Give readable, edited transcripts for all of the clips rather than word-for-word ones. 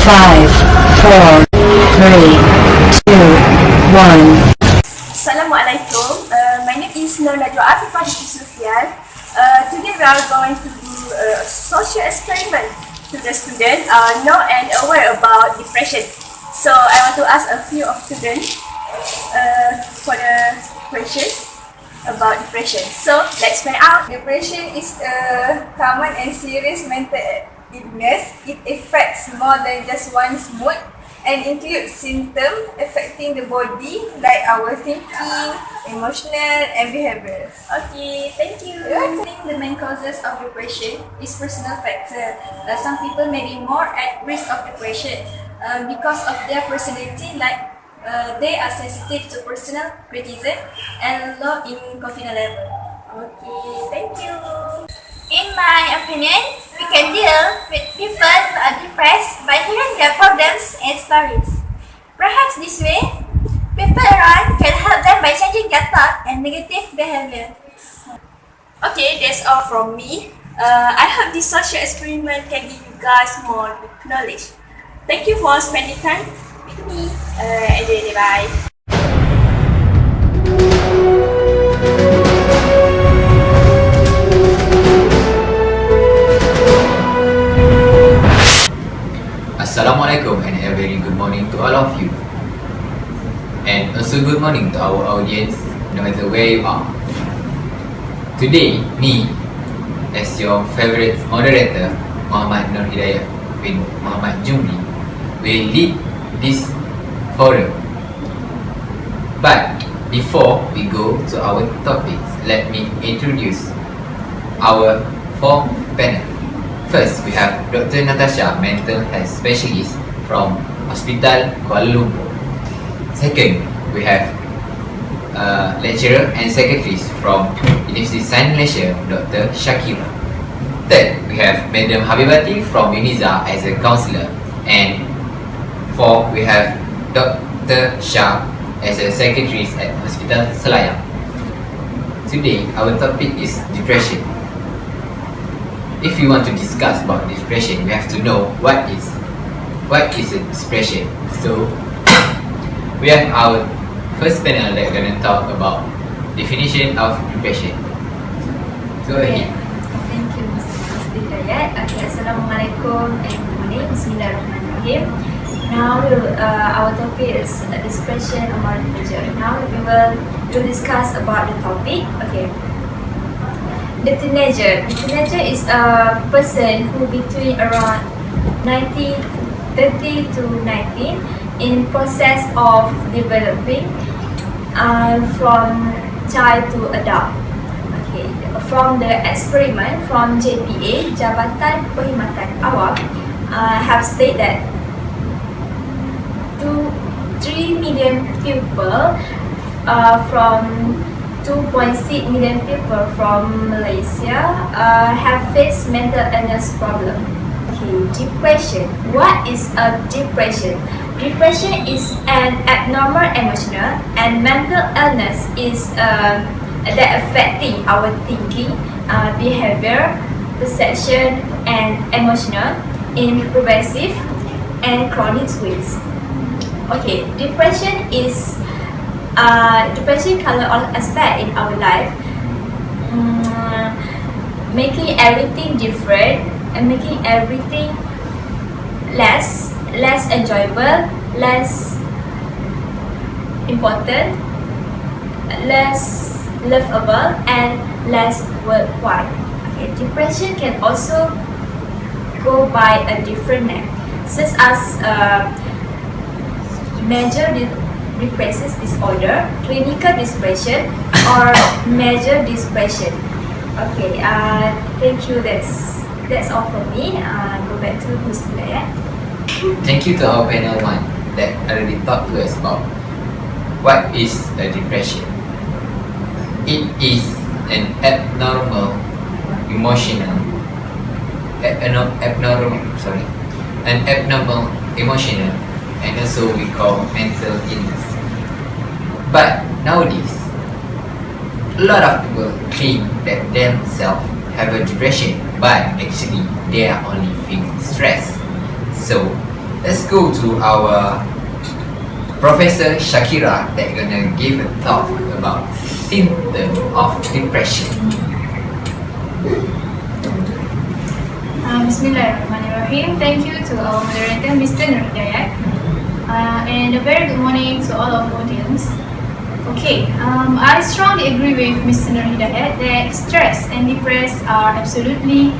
5, 4, 3, 2, 1. Assalamualaikum. My name is Nur Najwa Afifah Sufian. Today we are going to do a social experiment to the students know and aware about depression. So I want to ask a few of students for the questions about depression. So let's find out. Depression is a common and serious mental illness. It affects more than just one's mood and includes symptoms affecting the body like our thinking, emotional and behavior. Okay, thank you. I think the main causes of depression is personal factor. Some people may be more at risk of depression because of their personality, like they are sensitive to personal criticism and low in confidence level. Okay, thank you. In my opinion, we can deal with people who are depressed by hearing their problems and stories. Perhaps this way, people around can help them by changing their thought and negative behavior. Okay, that's all from me. I hope this social experiment can give you guys more knowledge. Thank you for spending time with me. Enjoy the day. Bye. Assalamualaikum and a very good morning to all of you. And also good morning to our audience, no matter where you are. Today, me, as your favorite moderator, Muhammad Nur Hidayat bin Muhammad Jumli, will lead this forum. But before we go to our topics, let me introduce our four panel. First, we have Dr. Natasha, mental health specialist from Hospital Kuala Lumpur. Second, we have lecturer and secretaries from University of Science Malaysia, Dr. Shakira. Third, we have Madam Habibati from UNIZA as a counsellor. And fourth, we have Dr. Shah as a secretary at Hospital Selayang. Today, our topic is depression. If you want to discuss about depression, we have to know what is a depression. So we have our first panel that going to talk about definition of depression. Go ahead. Thank you, Mr. Hidayat. Okay, Assalamualaikum and good morning. Bismillahirrahmanirrahim. Now our topic is depression or moral pleasure. Now we will discuss about the topic. Okay. The teenager. The teenager is a person who between around 30 to 19 in process of developing from child to adult. Okay. From the experiment from JPA, Jabatan Perkhidmatan Awam, have stated that 3 million people from 2.6 million people from Malaysia have faced mental illness problem. Okay, depression. What is a depression? Depression is an abnormal emotional and mental illness is that affecting our thinking, behavior, perception, and emotional in progressive and chronic ways. Okay, depression color all aspect in our life, making everything different and making everything less enjoyable, less important, less lovable, and less worthwhile. Okay, depression can also go by a different name, such as major depressive disorder, clinical depression, or major depression. Okay, thank you. That's all from me. Go back to Mr. Hidayat. Thank you to our panel one that already talked to us about what is a depression. It is an abnormal emotional and also we call mental illness. But nowadays, a lot of people think that themselves have a depression, but actually they are only feeling stress. So let's go to our Professor Shakira that gonna give a talk about symptoms of depression. Bismillahirrahmanirrahim. Thank you to our moderator, Mr. Nur Hidayat. And a very good morning to all of audience. Okay, I strongly agree with Mr. Nur Hidayat that stress and depression are absolutely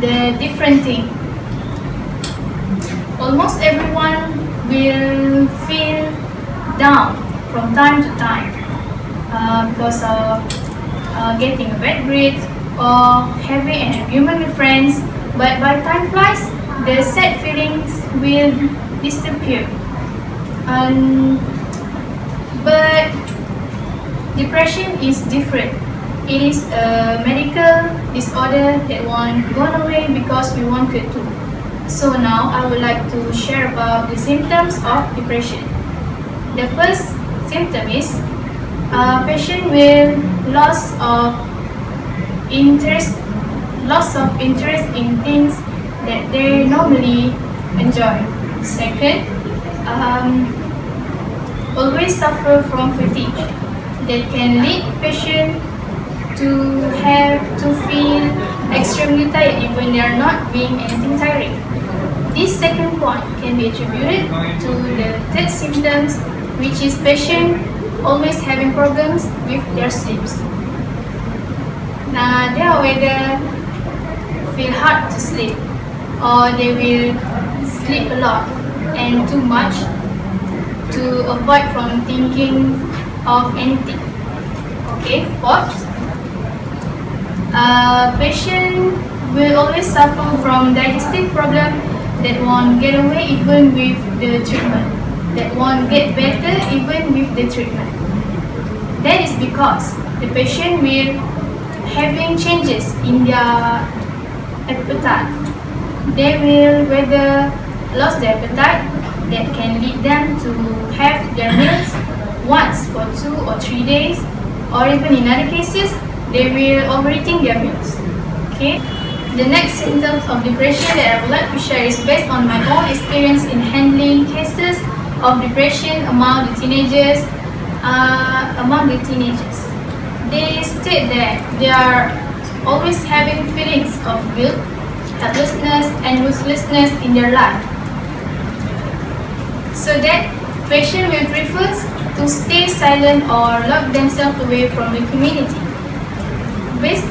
the different thing. Almost everyone will feel down from time to time because of getting a bad grade or having an argument with friends. But by time flies, the sad feelings will disappear. But depression is different. It is a medical disorder that won't go away because we wanted to. So now I would like to share about the symptoms of depression. The first symptom is patient will loss of interest in things that they normally enjoy. Second, always suffer from fatigue that can lead patient to feel extremely tired even they are not doing anything tiring. This second point can be attributed to the third symptoms, which is patient always having problems with their sleeps. Now, they will either feel hard to sleep or they will sleep a lot and too much to avoid from thinking of anything. Okay, fourth, patient will always suffer from digestive problem that won't get away even with the treatment, that won't get better even with the treatment. That is because the patient will having changes in their appetite. They will whether lose their appetite that can lead them to have their meals once for 2 or 3 days, or even in other cases, they will overeating their meals. Okay. The next symptoms of depression that I would like to share is based on my own experience in handling cases of depression among the teenagers. They state that they are always having feelings of guilt, helplessness, and uselessness in their life. So that patient will prefer to stay silent or lock themselves away from the community. Based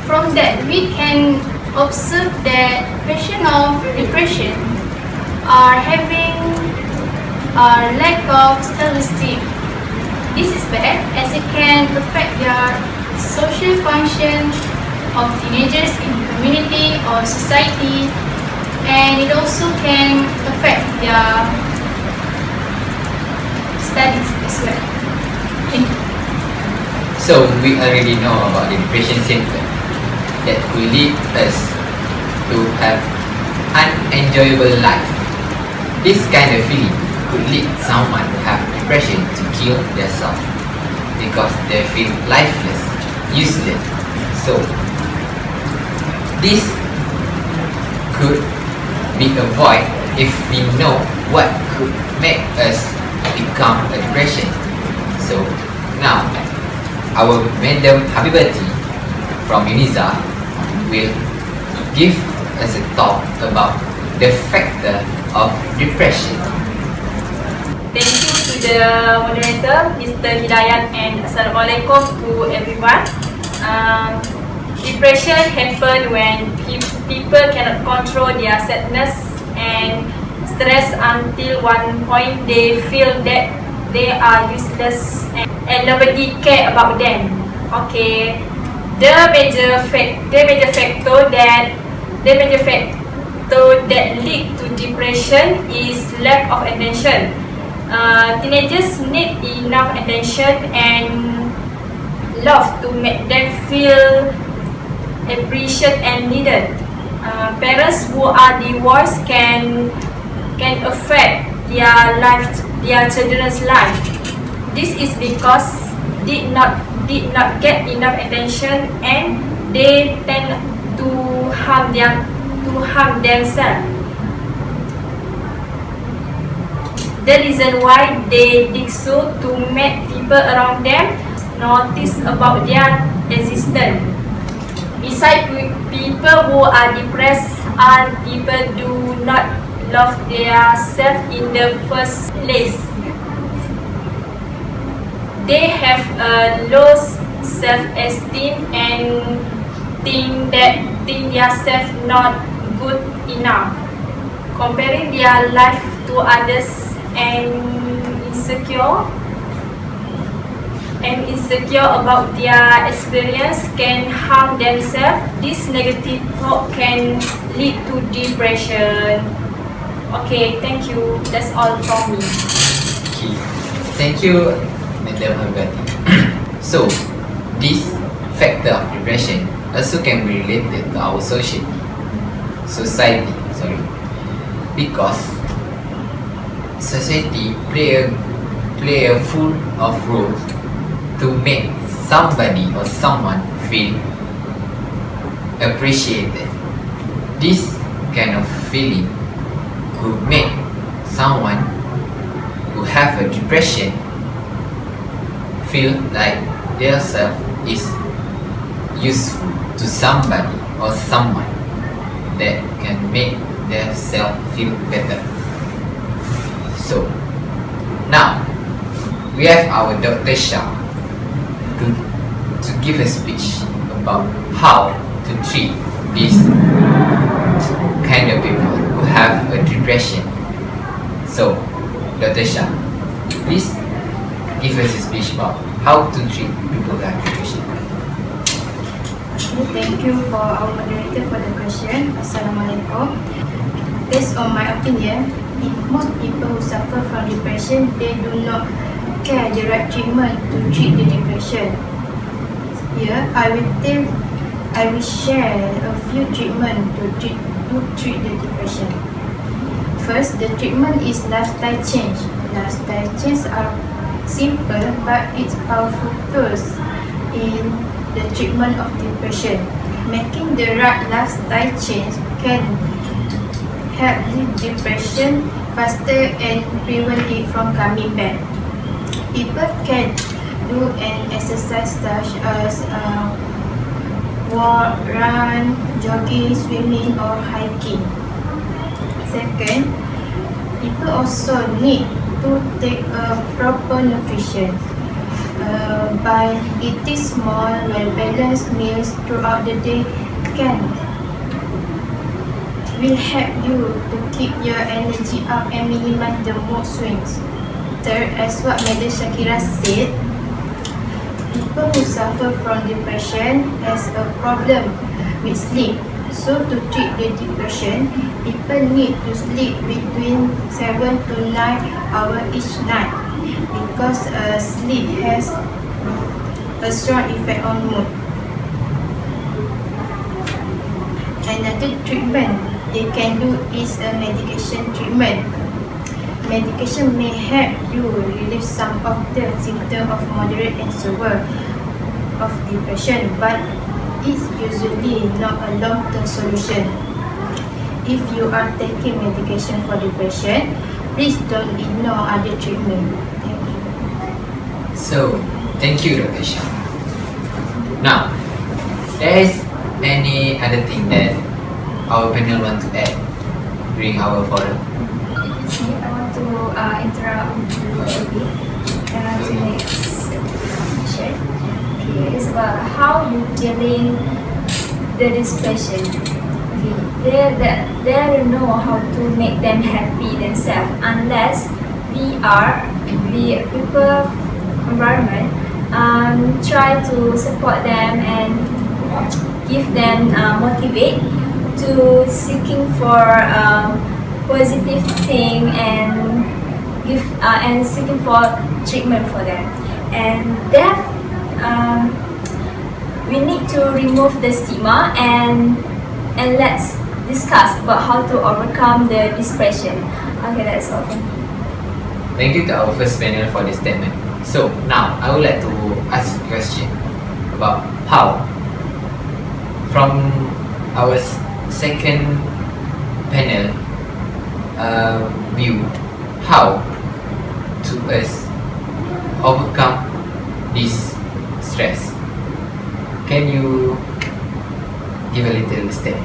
from that, we can observe that patients of depression are having a lack of self-esteem. This is bad as it can affect their social function of teenagers in the community or society, and it also can affect their studies as well. Thank you. So we already know about the depression symptom that could lead us to have unenjoyable life. This kind of feeling could lead someone to have depression to kill themselves because they feel lifeless, useless. So this could be avoided if we know what could make us become a depression. So now our Madam Habibati from UNIZA will give us a talk about the factor of depression. Thank you to the moderator, Mr. Hidayat, and Assalamualaikum to everyone. Depression happens when people cannot control their sadness and stress until one point they feel that they are useless and nobody care about them. Okay, the major factor that lead to depression is lack of attention. Teenagers need enough attention and love to make them feel appreciated and needed. Parents who are divorced can affect their children's life. This is because did not get enough attention and they tend to harm themselves. the reason why they did so to make people around them notice about their existence. Besides, people who are depressed are people do not love their self in the first place. They have a low self-esteem and think their self not good enough, comparing their life to others and insecure about their experience can harm themselves. This negative thought can lead to depression. Okay, thank you. That's all from me. Okay. Thank you, Madam Agati. So, this factor of depression also can be related to our society, because society play a full of role to make somebody or someone feel appreciated. This kind of feeling could make someone who have a depression feel like their self is useful to somebody or someone that can make their self feel better. So now we have our Dr. Shah to give a speech about how to treat these kind of people who have a depression. So Dr. Shah, please give us a speech about how to treat people who have depression. Thank you for our moderator for the question. Assalamualaikum. Based on my opinion, most people who suffer from depression, they do not get the right treatment to treat the depression. Here, I will share a few treatments to treat the depression. First, the treatment is lifestyle change. Lifestyle change are simple but it's powerful tools in the treatment of depression. Making the right lifestyle change can help leave depression faster and prevent it from coming back. People can do an exercise such as walk, run, jogging, swimming or hiking. Second, people also need to take a proper nutrition. By eating small, well-balanced meals throughout the day will help you to keep your energy up and minimize the mood swings. Third, as what Madam Shakira said, people who suffer from depression has a problem with sleep. So to treat the depression, people need to sleep between 7 to 9 hours each night, because sleep has a strong effect on mood. Another treatment they can do is a medication treatment. Medication may help you relieve some of the symptoms of moderate and severe of depression, but it's usually not a long-term solution. If you are taking medication for depression, please don't ignore other treatment. Thank you. So, thank you, Dr. Shah. Now, there is any other thing that our panel want to add during our forum? I want to interrupt you a bit to next question. Okay, it's about how you dealing the depression. Okay, they know how to make them happy themselves unless we people environment try to support them and give them motivate to seeking for positive thing and give and seeking for treatment for them. And that we need to remove the stigma and let's discuss about how to overcome the depression. Okay, that's all. Thank you to our first panel for this statement. So now I would like to ask a question about how, from our second panel view, how to us overcome this stress? Can you give a little step?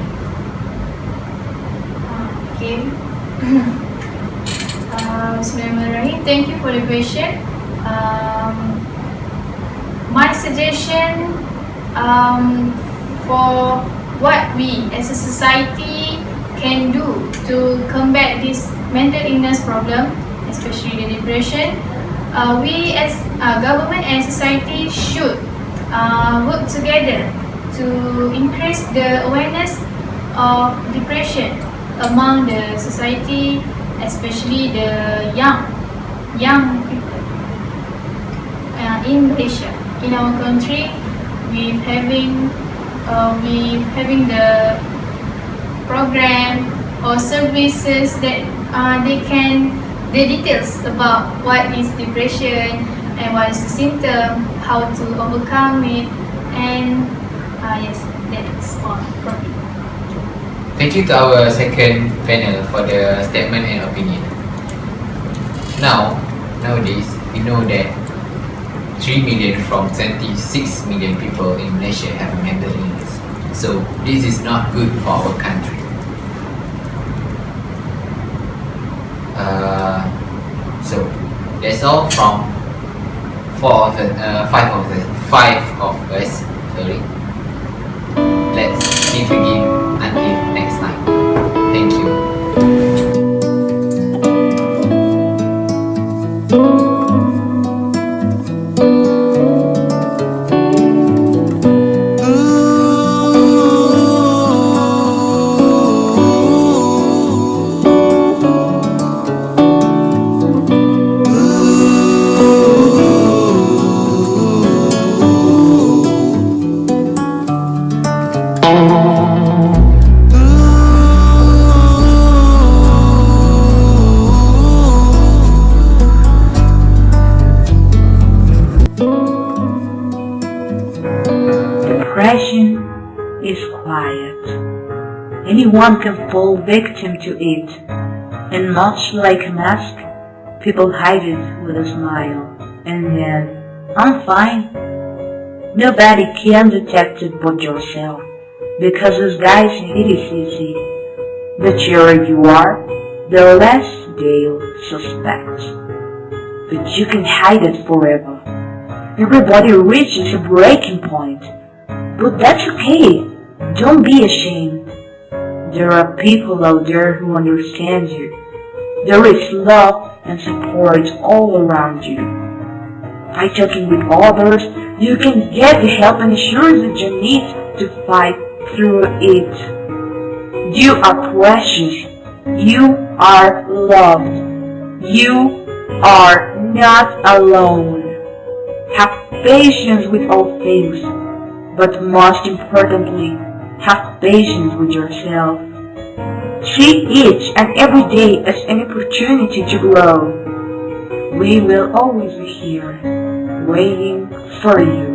Okay. Bismillahirrahmanirrahim. Thank you for the question. My suggestion for what we as a society can do to combat this mental illness problem, especially the depression, we as government and society should work together to increase the awareness of depression among the society, especially the young people in Malaysia. In our country, we having the program or services that the details about what is depression and what is the symptom, how to overcome it, and yes, that's all from me. Thank you to our second panel for the statement and opinion. Nowadays, we know that 3 million from 26 million people in Malaysia have a mental illness. So this is not good for our country. So that's all from five of us. Sorry. Let's meet again until next time. Thank you. Depression is quiet. Anyone can fall victim to it, and much like a mask, people hide it with a smile, and then, I'm fine. Nobody can detect it but yourself, because those guys hate it easy. The cheerier you are, the less they'll suspect. But you can hide it forever. Everybody reaches a breaking point. But that's okay. Don't be ashamed. There are people out there who understand you. There is love and support all around you. By talking with others, you can get the help and assurance that you need to fight through it. You are precious. You are loved. You are not alone. Have patience with all things. But most importantly, have patience with yourself. See each and every day as an opportunity to grow. We will always be here, waiting for you.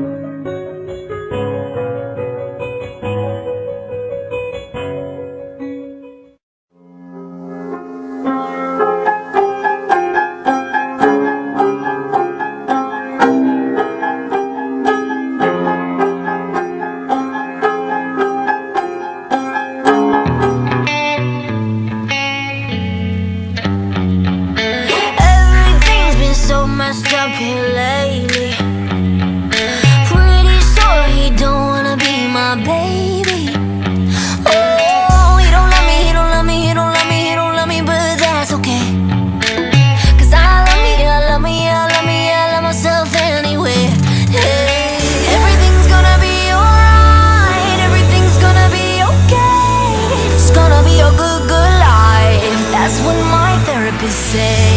Say